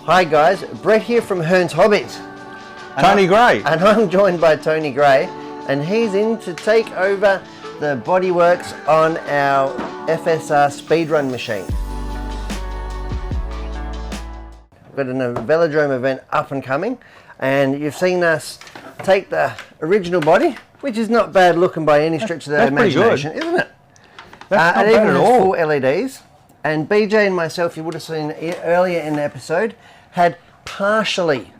Hi guys, Brett here from Hearns Hobbies. Tony Gray. And I'm joined by Tony Gray, and he's in to take over the bodyworks on our FSR speedrun machine. We've got a Velodrome event up and coming, and you've seen us take the original body, which is not bad looking by any stretch of the imagination, isn't it? That's not it bad even at has all. full LEDs. And BJ and myself, you would have seen earlier in the episode, had partially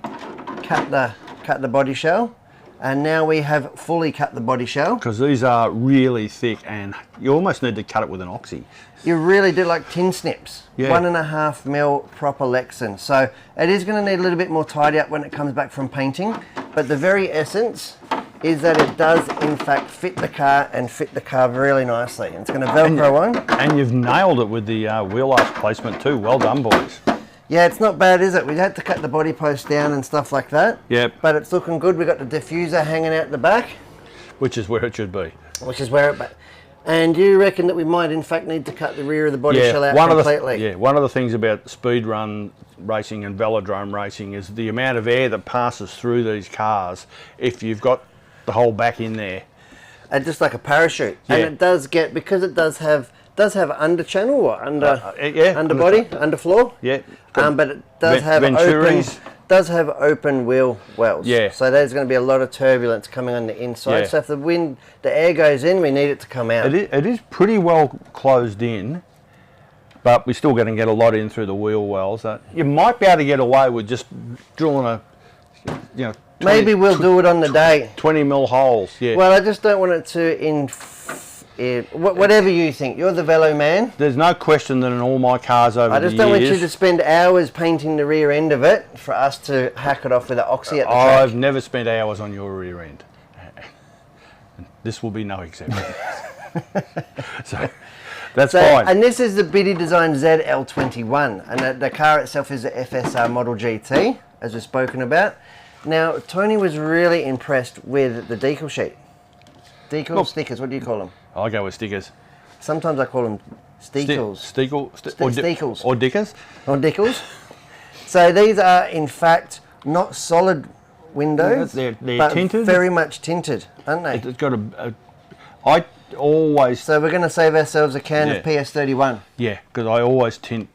cut the body shell, and now we have fully cut the body shell. Because these are really thick, and you almost need to cut it with an oxy. You really do, like tin snips. Yeah. 1.5 mil proper Lexan. So it is going to need a little bit more tidy up when it comes back from painting, but the very essence is that it does in fact fit the car and fit the car really nicely. It's going to Velcro on. And you've nailed it with the wheel arch placement too. Well done, boys. Yeah, it's not bad, is it? We had to cut the body post down and stuff like that. Yep. But it's looking good. We've got the diffuser hanging out the back. Which is where it should be. Which is where it... And you reckon that we might in fact need to cut the rear of the body shell out completely? One of the things about speedrun racing and velodrome racing is the amount of air that passes through these cars if you've got the whole back in there. And just like a parachute. Yeah. And it does get, because it does have under channel or underbody, underfloor. Yeah. But it does have open wheel wells. Yeah. So there's going to be a lot of turbulence coming on the inside. Yeah. So if the air goes in, we need it to come out. It is pretty well closed in, but we're still going to get a lot in through the wheel wells. You might be able to get away with just drilling a, 20, maybe we'll do it on the day. 20 mil holes. Yeah. Well, I just don't want it to whatever you think. You're the velo man. There's no question that in all my cars over the years... I just don't want you to spend hours painting the rear end of it for us to hack it off with an oxy at the track. I've never spent hours on your rear end. This will be no exception. So that's fine. And this is the Bittydesign ZL-21, and the car itself is the FSR Model GT, as we've spoken about. Now, Tony was really impressed with the decal sheet. Stickers, what do you call them? I go with stickers. Sometimes I call them steekles. Steekles. Or dickers. Or dickles. So these are, in fact, not solid windows, they're but tinted. Very much tinted, aren't they? It's got I always... So we're going to save ourselves a can of PS31. Yeah, because I always tint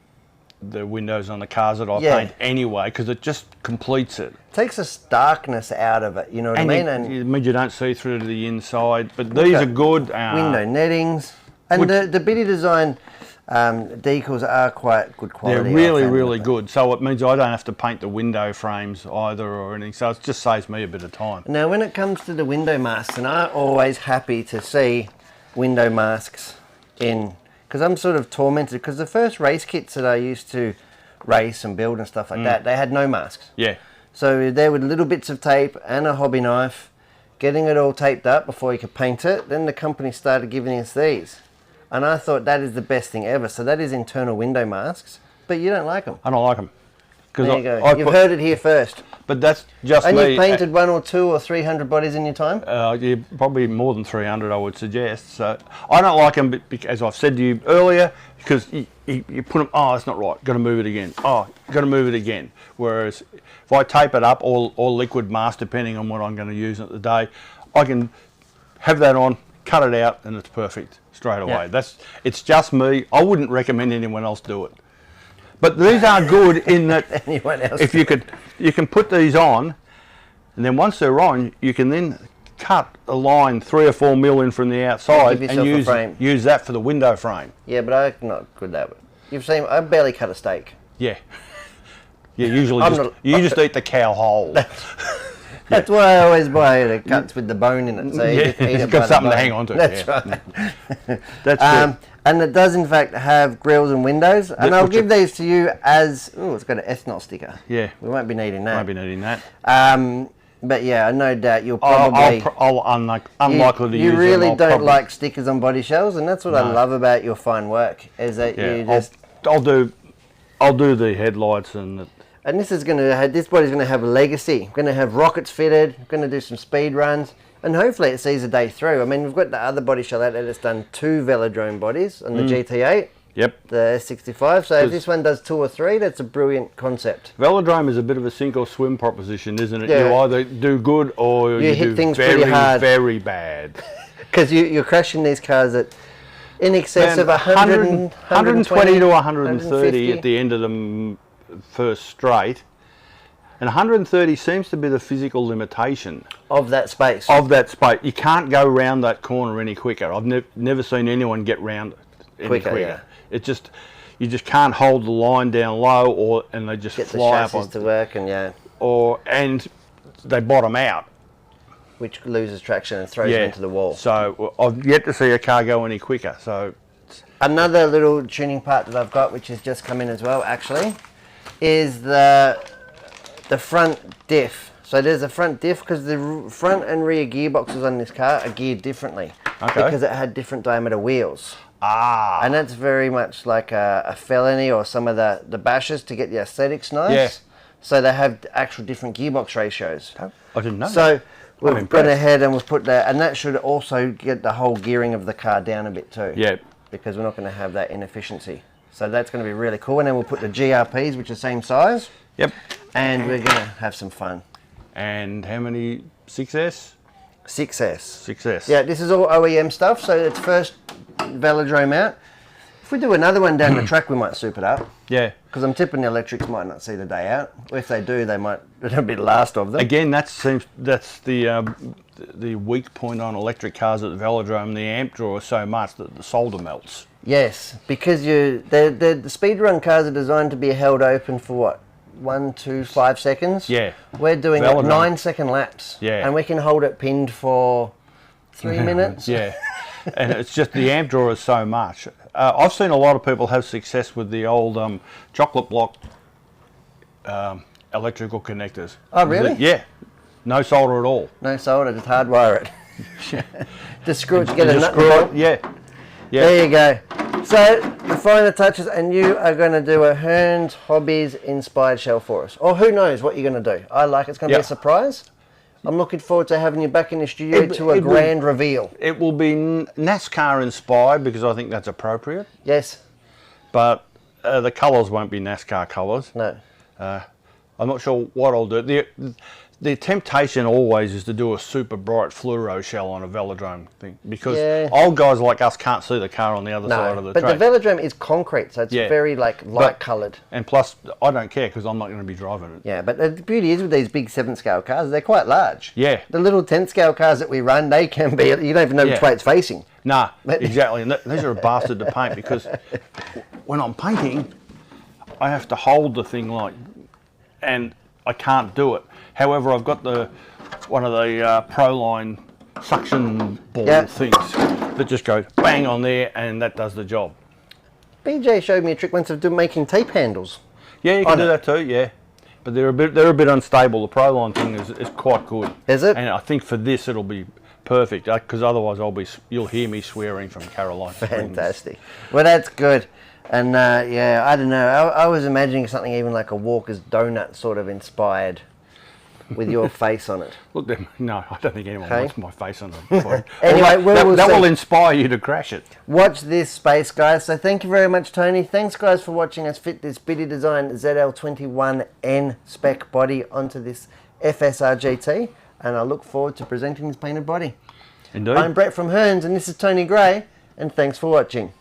the windows on the cars that I paint anyway, because it just completes it. Takes the starkness out of it, you know what I mean? It means you don't see through to the inside, but these are good. Window nettings. And the Bittydesign decals are quite good quality. They're really, really good. So it means I don't have to paint the window frames either or anything, so it just saves me a bit of time. Now when it comes to the window masks, and I'm always happy to see window masks in... Because I'm sort of tormented, because the first race kits that I used to race and build and stuff like that, they had no masks. Yeah. So there were little bits of tape and a hobby knife, getting it all taped up before you could paint it. Then the company started giving us these. And I thought that is the best thing ever. So that is internal window masks, but you don't like them. I don't like them. There you go. You've heard it here first. But that's just me. And you've painted 100 or 200 or 300 bodies in your time? Yeah, probably more than 300, I would suggest. So I don't like them, as I've said to you earlier, because you put them, oh, it's not right, got to move it again. Oh, got to move it again. Whereas if I tape it up, or liquid mask, depending on what I'm going to use at the day, I can have that on, cut it out, and it's perfect straight away. Yeah. It's just me. I wouldn't recommend anyone else do it. But these are good in that if you can put these on, and then once they're on, you can then cut a line 3 or 4 mil in from the outside and use that for the window frame. Yeah, but I'm not good at that. You've seen, I barely cut a steak. Yeah. Yeah, usually just eat the cow whole. That's why I always buy the cuts with the bone in it. So it's got something to hang on to. That's right. That's good. And it does in fact have grills and windows. And I'll give these to you as, it's got an ethanol sticker. Yeah. We won't be needing that. Won't be needing that. But yeah, no doubt you'll probably... unlikely to use them. You really don't like stickers on body shells, and that's what I love about your fine work, is that you just... I'll do the headlights and... And this body's going to have a legacy. We're going to have rockets fitted, we're going to do some speed runs, and hopefully it sees a day through. I mean, we've got the other body shell out there that's done 2 Velodrome bodies on the GT8. Yep. The S65. So if this one does 2 or 3, that's a brilliant concept. Velodrome is a bit of a sink or swim proposition, isn't it? Yeah. You either do good or you hit do things very, pretty hard. very bad. Because you're crashing these cars at in excess of 120 to 130 150. at the end of the first straight. And 130 seems to be the physical limitation. Of that space. Of that space. You can't go round that corner any quicker. I've never seen anyone get round any quicker. Yeah. It just, you just can't hold the line down low, and they just Get the fly up chassis to work, and and they bottom out. which loses traction and throws you into the wall. So I've yet to see a car go any quicker. So another little tuning part that I've got, which has just come in as well, actually, is the front diff. So there's a front diff because the front and rear gearboxes on this car are geared differently. Okay. Because it had different diameter wheels. Ah. And that's very much like a felony or some of the bashes to get the aesthetics nice. Yeah. So they have actual different gearbox ratios. I didn't know that. So we've impressed. gone ahead and we've put that, and that should also get the whole gearing of the car down a bit too. Yeah. Because we're not going to have that inefficiency. So that's going to be really cool. And then we'll put the GRPs, which are same size. Yep. And we're going to have some fun. And how many? 6S? 6S. 6S. Yeah, this is all OEM stuff. So it's first Velodrome out. If we do another one down the track, we might soup it up. Yeah. Because I'm tipping the electrics might not see the day out. Or if they do, they might, it'll be the last of them. Again, that's the weak point on electric cars at the Velodrome. The amp draw is so much that the solder melts. Yes, because the speed run cars are designed to be held open for what? 1, 2, 5 seconds. Yeah. We're doing Velodrome. 9-second laps. Yeah. And we can hold it pinned for 3 minutes. Yeah. And it's just the amp draw is so much. I've seen a lot of people have success with the old chocolate block electrical connectors. Oh, really? Yeah. No solder at all. No solder, just hardwire it. Just screw it together. Just screw it. Yeah. Yeah. There you go. So the final touches, and you are going to do a Hearns Hobbies inspired shell for us. Or who knows what you're going to do. I like it's going to be a surprise. I'm looking forward to having you back in the studio to a grand reveal. It will be NASCAR inspired because I think that's appropriate. Yes. But the colours won't be NASCAR colours. No. I'm not sure what I'll do. The temptation always is to do a super bright fluoro shell on a Velodrome thing because old guys like us can't see the car on the other side of the track. But the Velodrome is concrete, so it's very light coloured. And plus, I don't care because I'm not going to be driving it. Yeah, but the beauty is with these big 7-scale cars, they're quite large. Yeah. The little 10-scale cars that we run, they can be, you don't even know which way it's facing. Nah, exactly. And these are a bastard to paint because when I'm painting, I have to hold the thing and I can't do it. However, I've got one of the Proline suction ball things that just goes bang on there, and that does the job. BJ showed me a trick once of making tape handles. Yeah, you can do that too. Yeah, but they're a bit unstable. The Proline thing is quite good. Is it? And I think for this it'll be perfect because otherwise you'll hear me swearing from Caroline. Fantastic. Well, that's good. And yeah, I don't know. I was imagining something even like a Walker's Donut sort of inspired. With your face on it. Look, no, I don't think anyone wants my face on it. Anyway, that will inspire you to crash it. Watch this space, guys. So thank you very much, Tony. Thanks, guys, for watching us fit this Bittydesign ZL-21N spec body onto this FSR GT. And I look forward to presenting this painted body. Indeed. I'm Brett from Hearns, and this is Tony Gray, and thanks for watching.